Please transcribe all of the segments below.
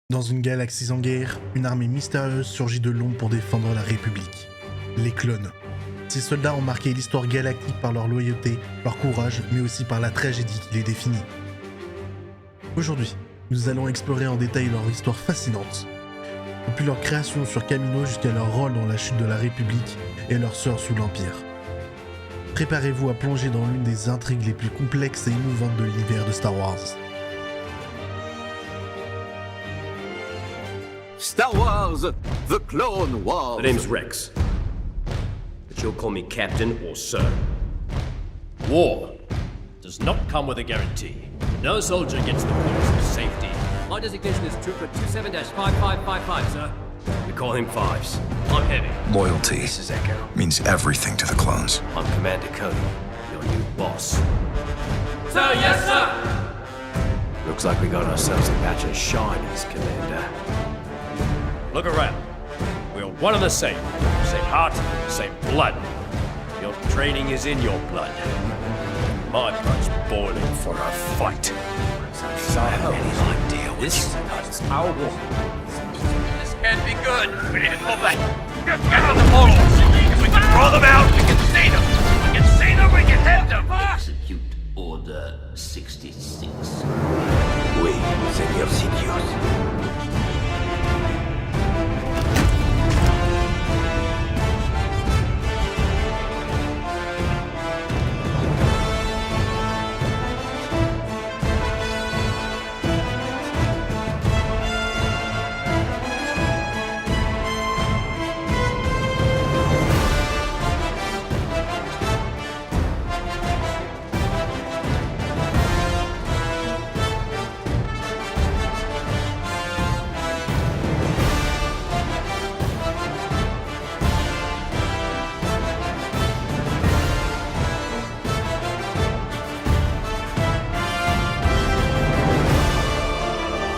Dans une galaxie en guerre, une armée mystérieuse surgit de l'ombre pour défendre la République. Les clones. Ces soldats ont marqué l'histoire galactique par leur loyauté, leur courage, mais aussi par la tragédie qui les définit. Aujourd'hui, nous allons explorer en détail leur histoire fascinante. Depuis leur création sur Kamino jusqu'à leur rôle dans la chute de la République et leur sort sous l'Empire. Préparez-vous à plonger dans l'une des intrigues les plus complexes et émouvantes de l'univers de Star Wars. Star Wars, The Clone Wars. My name's Rex. But you'll call me Captain or Sir. War does not come with a guarantee. No soldier gets the promise of safety. My designation is Trooper 27-5555, sir. We call him Fives. I'm Heavy. Loyalty This is Echo. means everything to the clones. I'm Commander Cody, your new boss. Sir, yes, sir! Looks like we got ourselves a batch of shiners, Commander. Look around. We're one and the same. Same heart, same blood. Your training is in your blood. My blood's boiling for a fight. So I have any idea this is our war. This can't be good. We need to pull back. Get on the portals. If we can throw them out, we can see them. We can see them, we can hit them. Execute Order 66. Oui, Seigneur Sidious.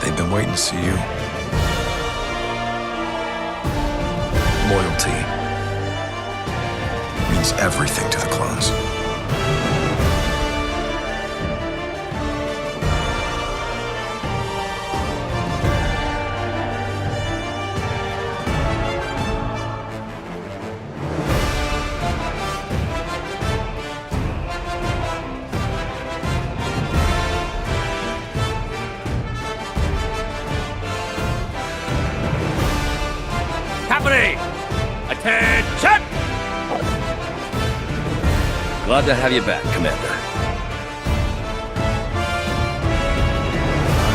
They've been waiting to see you. Loyalty means everything to the clones. Company! Attention! Glad to have you back, Commander.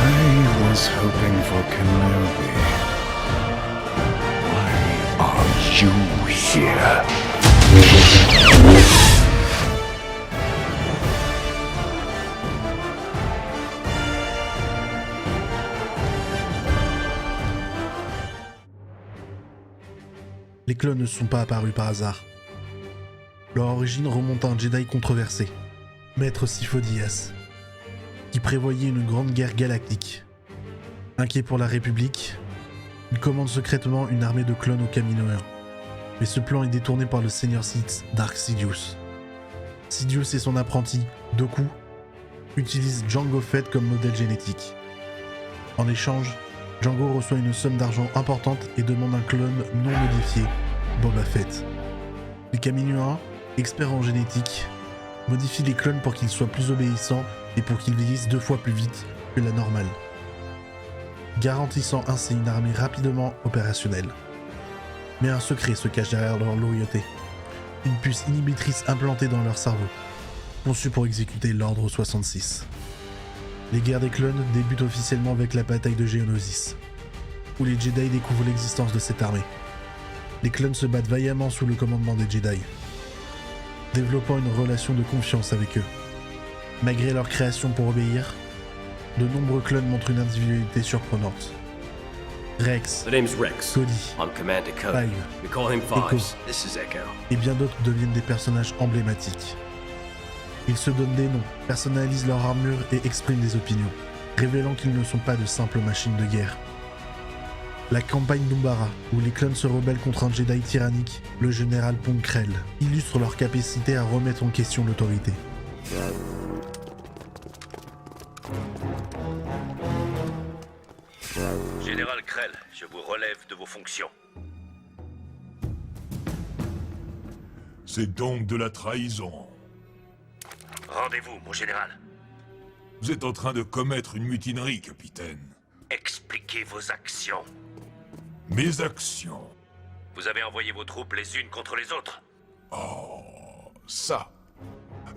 I was hoping for Kenobi. Why are you here? Les clones ne sont pas apparus par hasard. Leur origine remonte à un Jedi controversé, Maître Sifo Dyas, qui prévoyait une grande guerre galactique. Inquiet pour la République, il commande secrètement une armée de clones au Kaminoan. Mais ce plan est détourné par le Seigneur Sith, Dark Sidious. Sidious et son apprenti, Dooku, utilisent Jango Fett comme modèle génétique. En échange, Jango reçoit une somme d'argent importante et demande un clone non modifié, Boba Fett. Les Kaminoans, experts en génétique, modifient les clones pour qu'ils soient plus obéissants et pour qu'ils vieillissent 2 fois plus vite que la normale, garantissant ainsi une armée rapidement opérationnelle. Mais un secret se cache derrière leur loyauté. Une puce inhibitrice implantée dans leur cerveau, conçue pour exécuter l'ordre 66. Les guerres des clones débutent officiellement avec la bataille de Geonosis, où les Jedi découvrent l'existence de cette armée. Les clones se battent vaillamment sous le commandement des Jedi, développant une relation de confiance avec eux. Malgré leur création pour obéir, de nombreux clones montrent une individualité surprenante. Rex, The name's Rex. Cody, I'm Commander Cody. Five, We call him Echo. Fives. This is Echo. et bien d'autres deviennent des personnages emblématiques. Ils se donnent des noms, personnalisent leur armure et expriment des opinions, révélant qu'ils ne sont pas de simples machines de guerre. La campagne d'Umbara, où les clones se rebellent contre un Jedi tyrannique, le général Pong Krell, illustre leur capacité à remettre en question l'autorité. J'ai Général Krell, je vous relève de vos fonctions. C'est donc de la trahison. Rendez-vous, mon général. Vous êtes en train de commettre une mutinerie, capitaine. Expliquez vos actions. Mes actions? Vous avez envoyé vos troupes les unes contre les autres. Oh, ça.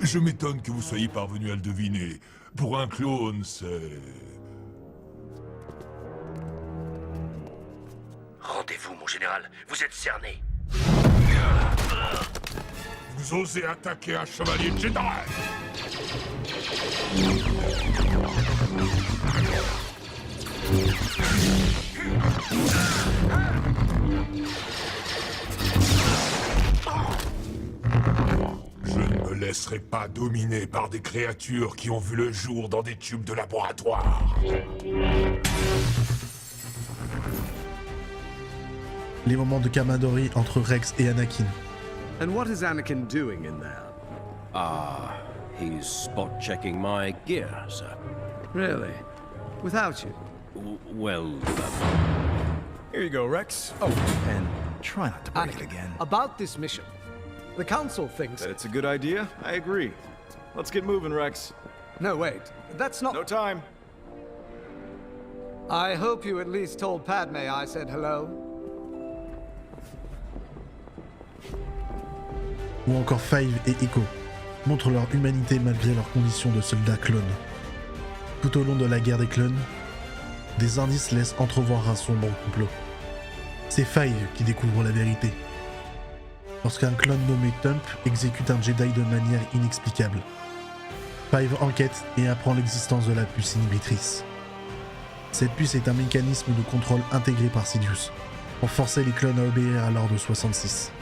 Je m'étonne que vous soyez parvenu à le deviner. Pour un clone, c'est... Rendez-vous, mon général. Vous êtes cerné. Vous osez attaquer un chevalier Jedi? Je ne me laisserai pas dominer par des créatures qui ont vu le jour dans des tubes de laboratoire. Les moments de camaraderie entre Rex et Anakin. And what is Anakin doing in there? He's spot-checking my gear, sir. Really? Without you? Here you go, Rex. Oh, and try not to break it again. About this mission. The Council thinks... That it's a good idea? I agree. Let's get moving, Rex. No, wait. That's not... No time. I hope you at least told Padme I said hello. Ou encore Five et Echo montrent leur humanité malgré leurs conditions de soldats clones. Tout au long de la guerre des clones, des indices laissent entrevoir un sombre complot. C'est Five qui découvre la vérité. Lorsqu'un clone nommé Tump exécute un Jedi de manière inexplicable, Five enquête et apprend l'existence de la puce inhibitrice. Cette puce est un mécanisme de contrôle intégré par Sidious, pour forcer les clones à obéir à l'ordre 66.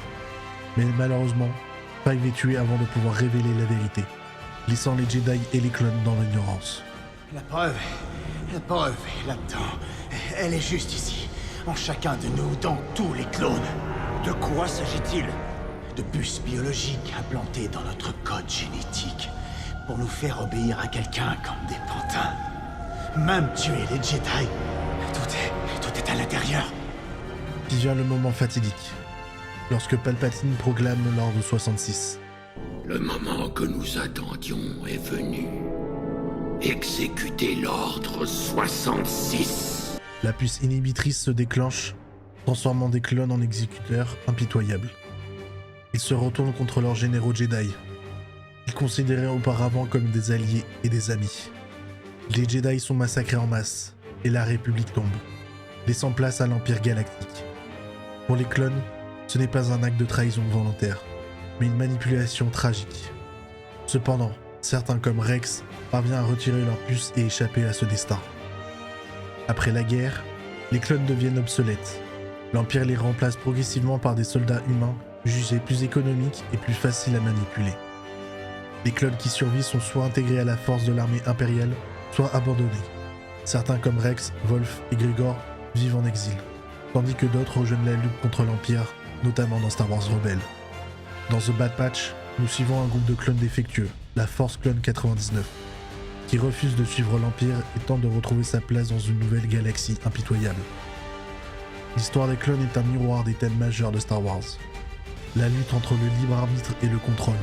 Mais malheureusement, Five est tué avant de pouvoir révéler la vérité, laissant les Jedi et les clones dans l'ignorance. La preuve est là-dedans. Elle est juste ici, en chacun de nous, dans tous les clones. De quoi s'agit-il? De puces biologiques implantées dans notre code génétique, pour nous faire obéir à quelqu'un comme des pantins. Même tuer les Jedi. Tout est à l'intérieur. Puis vient le moment fatidique, lorsque Palpatine proclame l'ordre 66. Le moment que nous attendions est venu. Exécutez l'ordre 66. La puce inhibitrice se déclenche, transformant des clones en exécuteurs impitoyables. Ils se retournent contre leurs généraux Jedi. Ils considéraient auparavant comme des alliés et des amis. Les Jedi sont massacrés en masse, et la République tombe, laissant place à l'Empire galactique. Pour les clones, ce n'est pas un acte de trahison volontaire, mais une manipulation tragique. Cependant, certains comme Rex parviennent à retirer leur puce et échapper à ce destin. Après la guerre, les clones deviennent obsolètes. L'Empire les remplace progressivement par des soldats humains jugés plus économiques et plus faciles à manipuler. Les clones qui survivent sont soit intégrés à la force de l'armée impériale, soit abandonnés. Certains comme Rex, Wolf et Gregor vivent en exil, tandis que d'autres rejoignent la lutte contre l'Empire, notamment dans Star Wars Rebels. Dans The Bad Batch, nous suivons un groupe de clones défectueux, la Force Clone 99, qui refuse de suivre l'Empire et tente de retrouver sa place dans une nouvelle galaxie impitoyable. L'histoire des clones est un miroir des thèmes majeurs de Star Wars. La lutte entre le libre arbitre et le contrôle,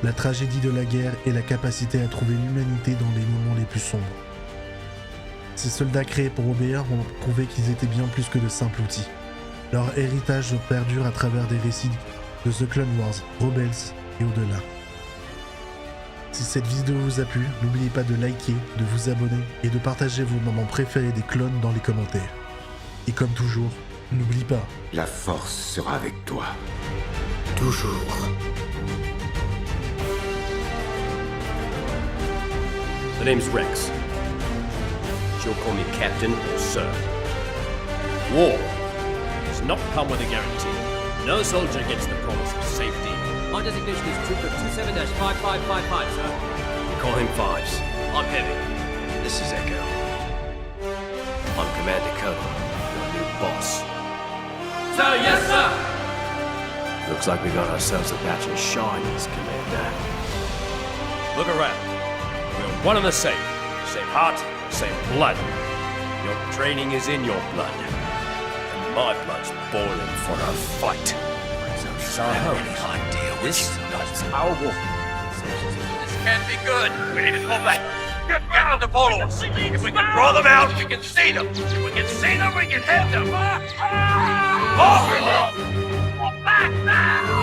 la tragédie de la guerre et la capacité à trouver l'humanité dans les moments les plus sombres. Ces soldats créés pour obéir ont prouvé qu'ils étaient bien plus que de simples outils. Leur héritage perdure à travers des récits de The Clone Wars, Rebels et au-delà. Si cette vidéo vous a plu, n'oubliez pas de liker, de vous abonner et de partager vos moments préférés des clones dans les commentaires. Et comme toujours, n'oublie pas, la force sera avec toi. Toujours. The name's Rex. She'll call me Captain or Sir. War does not come with a guarantee. No soldier gets the promise of safety. My designation is Trooper 27-5555, sir. Call him Fives. I'm Heavy. This is Echo. I'm Commander Cody, your new boss. Sir, yes, sir! Looks like we got ourselves a batch of shinies, Commander. Look around. We're one and the same. Same heart, same blood. Your training is in your blood. And my blood's boiling for a fight. So I hope this is our war. This can't be good. We need to pull back. Get on the follow us. If we can draw them out, we can see them. If we can see them, we can hit them. Pull back now!